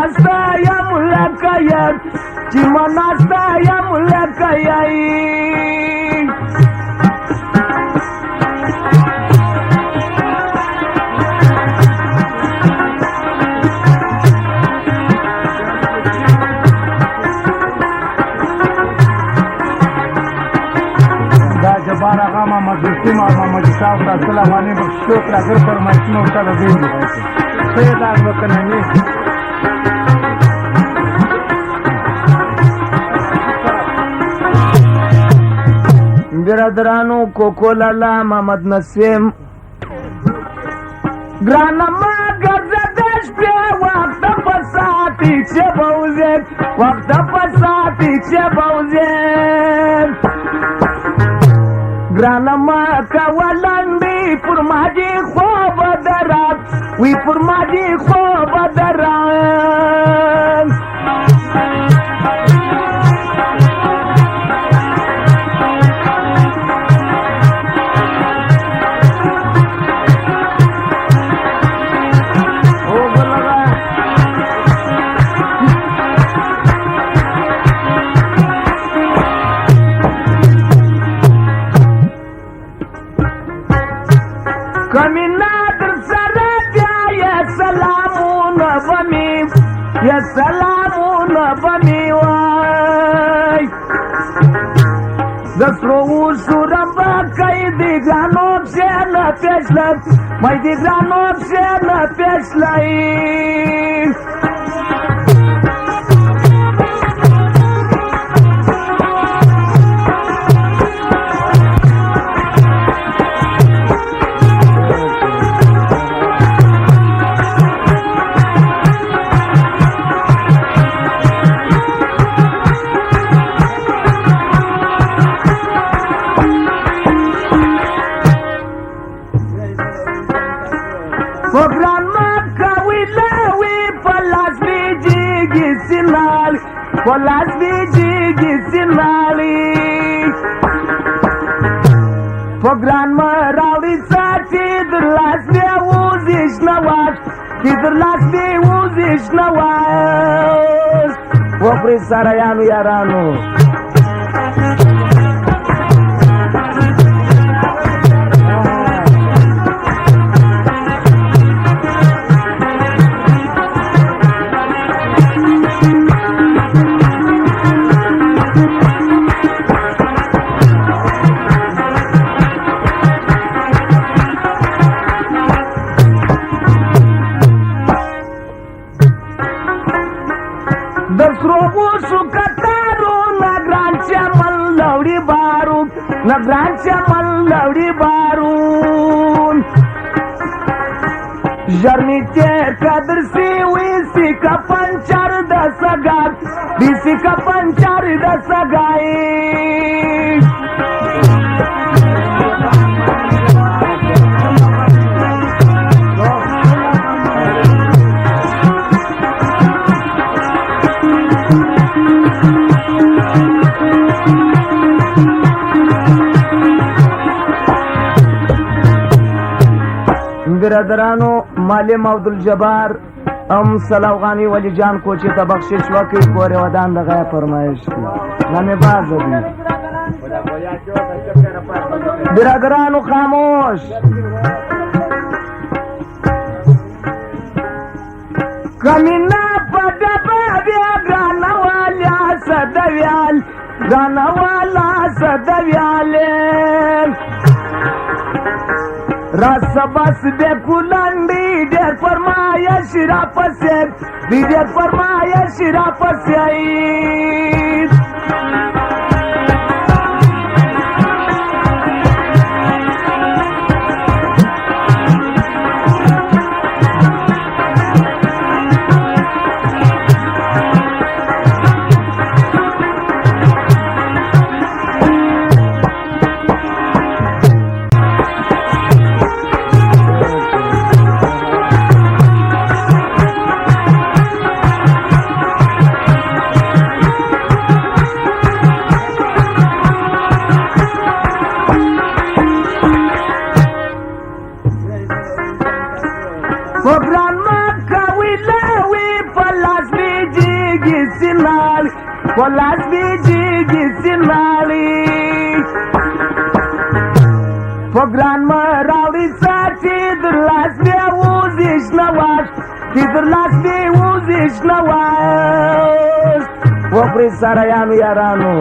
مناستا یم لکه یم چې مناستا یم لکه یم جبار آقا محمد رسیم اور محمد صاحب کا السلام علیکم شکر اگر فرمائشنوں کا رضیم سید آگ وکننی برادرانو کوکو لالا محمد نسیم گرانما گرزدش پی وقت پساتی چه بوزید وقت پساتی چه بوزید گرانما کولندی پر ماجی خواب درات وی پر ماجی خواب درات یا سلامون بمی وای دسرو سورم با کئی دیگرانو بسینا پیشلت مای دیگرانو بسینا پیشلت Polas bijigi sinali Pogran marali sa tidrlas ne uziš na vas Tidrlas ne uziš na vas Popri Sarajanu Jaranu Nagrancha malawdi barun Jarnite kadr si wisi ka panchar da sagat Bisi ka panchar da sagai برادرانو معلم عبدالجبار ام سلاوغانی ولی جان کو چې ته بخشش وکړي پورې ودان د غیا فرمایش کی نامه باز دي برادرانو خاموش کمینا پدبا بیا گرانوالا صدویال گرانوالا صدویال راسا بس بے کلندی دیر فرمایش را پسید بی دیر فرمایش را پسید Program Maka we love we for last sinali po las bijigi sinali po gran măraurița Cidr las mi auziși năuaș Cidr las mi auziși năuaș Opri Saraianu Iaranu